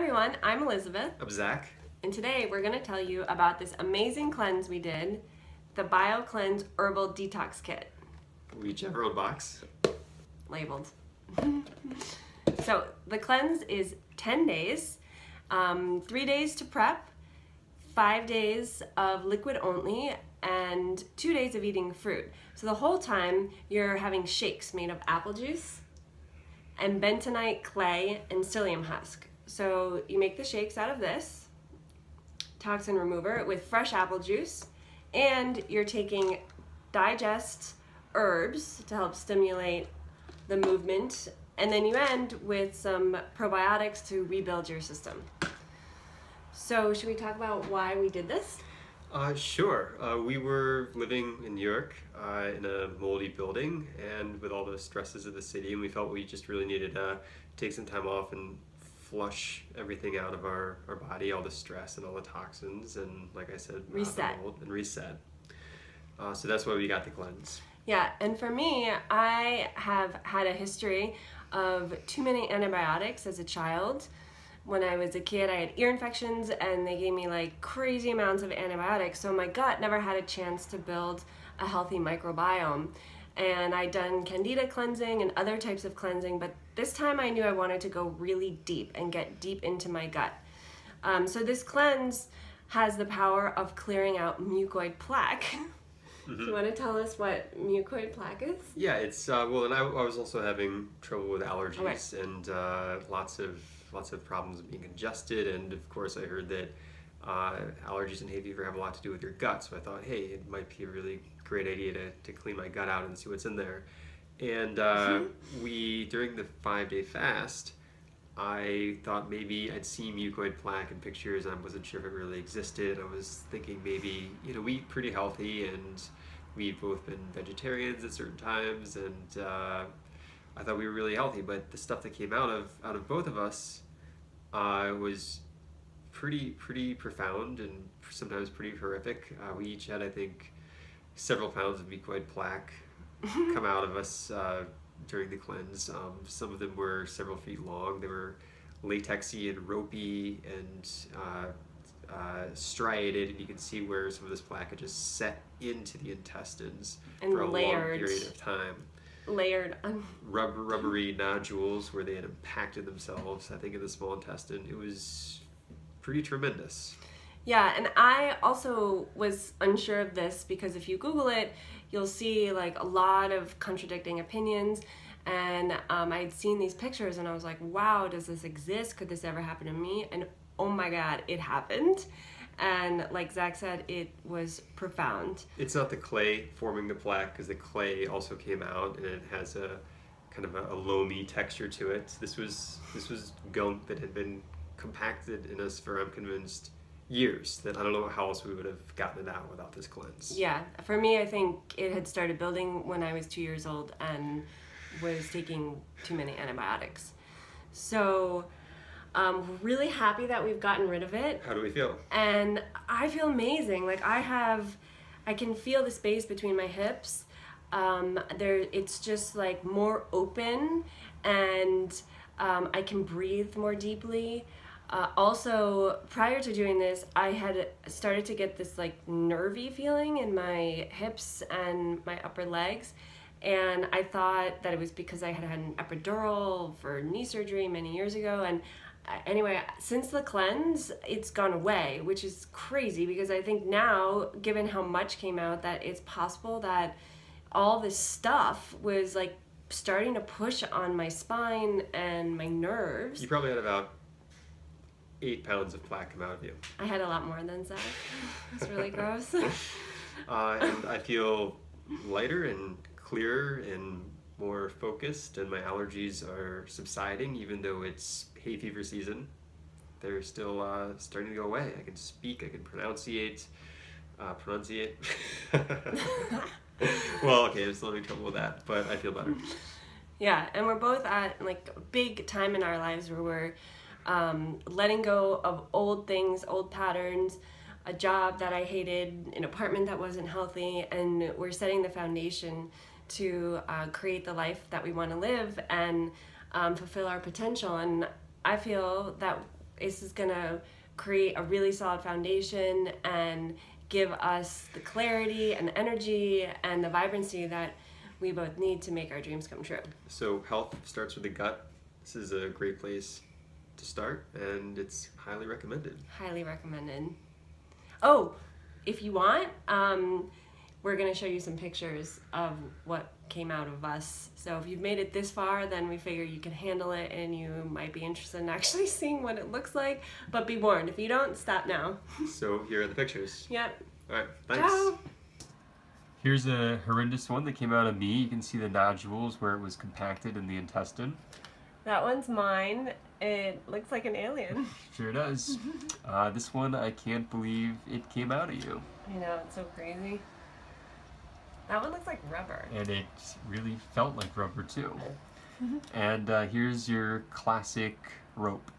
everyone, I'm Elizabeth, I'm Zach. and today we're going to tell you about this amazing cleanse we did, the BioCleanse Herbal Detox Kit. We each have our own box. Labeled. So the cleanse is 10 days, 3 days to prep, 5 days of liquid only, and 2 days of eating fruit. So the whole time you're having shakes made of apple juice and bentonite clay and psyllium husk. So you make the shakes out of this toxin remover with fresh apple juice, and you're taking digest herbs to help stimulate the movement, and then you end with some probiotics to rebuild your system. So should we talk about why we did this? Sure. We were living in New York in a moldy building, and with all the stresses of the city, and we felt we just really needed to take some time off and flush everything out of our body, all the stress and all the toxins, and like I said, reset. And reset. So that's why we got the cleanse. Yeah, and for me, I have had a history of too many antibiotics as a child. When I was a kid, I had ear infections and they gave me like crazy amounts of antibiotics, so my gut never had a chance to build a healthy microbiome. And I'd done candida cleansing and other types of cleansing, but this time I knew I wanted to go really deep and get deep into my gut. So this cleanse has the power of clearing out mucoid plaque. Mm-hmm. Do you want to tell us what mucoid plaque is? Yeah, it's well, and I was also having trouble with allergies and lots of problems being congested, and of course I heard that allergies and hay fever have a lot to do with your gut, so I thought, hey, it might be a really great idea to clean my gut out and see what's in there. And we, during the 5-day fast, I thought maybe I'd seen mucoid plaque in pictures and I wasn't sure if it really existed. I was thinking maybe, we eat pretty healthy and we've both been vegetarians at certain times, and I thought we were really healthy, but the stuff that came out of both of us was pretty profound and sometimes pretty horrific. We each had, I think, several pounds of mucoid plaque come out of us during the cleanse. Some of them were several feet long. They were latexy and ropey and striated, and you can see where some of this plaque had just set into the intestines and for a long period of time. Layered Rubbery nodules where they had impacted themselves, I think, in the small intestine. It was pretty tremendous. Yeah, and I also was unsure of this because if you Google it, you'll see like a lot of contradicting opinions, and I'd seen these pictures and I was like, wow, does this exist? Could this ever happen to me? And oh my God, it happened. And like Zach said, it was profound. It's not the clay forming the plaque, because the clay also came out and it has a kind of a loamy texture to it. This was gunk that had been compacted in us for, I'm convinced, years, that I don't know how else we would have gotten it out without this cleanse. Yeah, for me, I think it had started building when I was 2 years old and was taking too many antibiotics. So really happy that we've gotten rid of it. How do we feel? And I feel amazing. Like I can feel the space between my hips. It's just like more open, and I can breathe more deeply. Also, prior to doing this, I had started to get this like nervy feeling in my hips and my upper legs, and I thought that it was because I had had an epidural for knee surgery many years ago. And anyway, since the cleanse, it's gone away, which is crazy because I think now, given how much came out, that it's possible that all this stuff was like starting to push on my spine and my nerves. You probably had about 8 pounds of plaque come out of you. I had a lot more than Zach. It's really gross. And I feel lighter and clearer and more focused, and my allergies are subsiding, even though it's hay fever season. They're still starting to go away. I can speak, I can pronunciate. Well, okay, I'm still having trouble with that, but I feel better. Yeah, and we're both at like a big time in our lives where we're letting go of old things, old patterns, a job that I hated, an apartment that wasn't healthy, and we're setting the foundation to create the life that we want to live and fulfill our potential. And I feel that this is gonna create a really solid foundation and give us the clarity and energy and the vibrancy that we both need to make our dreams come true. So health starts with the gut. This is a great place to start, and it's highly recommended. Highly recommended. Oh, if you want, we're gonna show you some pictures of what came out of us. So if you've made it this far, then we figure you can handle it and you might be interested in actually seeing what it looks like. But be warned, if you don't, stop now. So here are the pictures. Yep. All right, thanks. Ciao. Here's a horrendous one that came out of me. You can see the nodules where it was compacted in the intestine. That one's mine. It looks like an alien. Sure does. This one, I can't believe it came out of you. I know, it's so crazy. That one looks like rubber. And it really felt like rubber too. And here's your classic rope.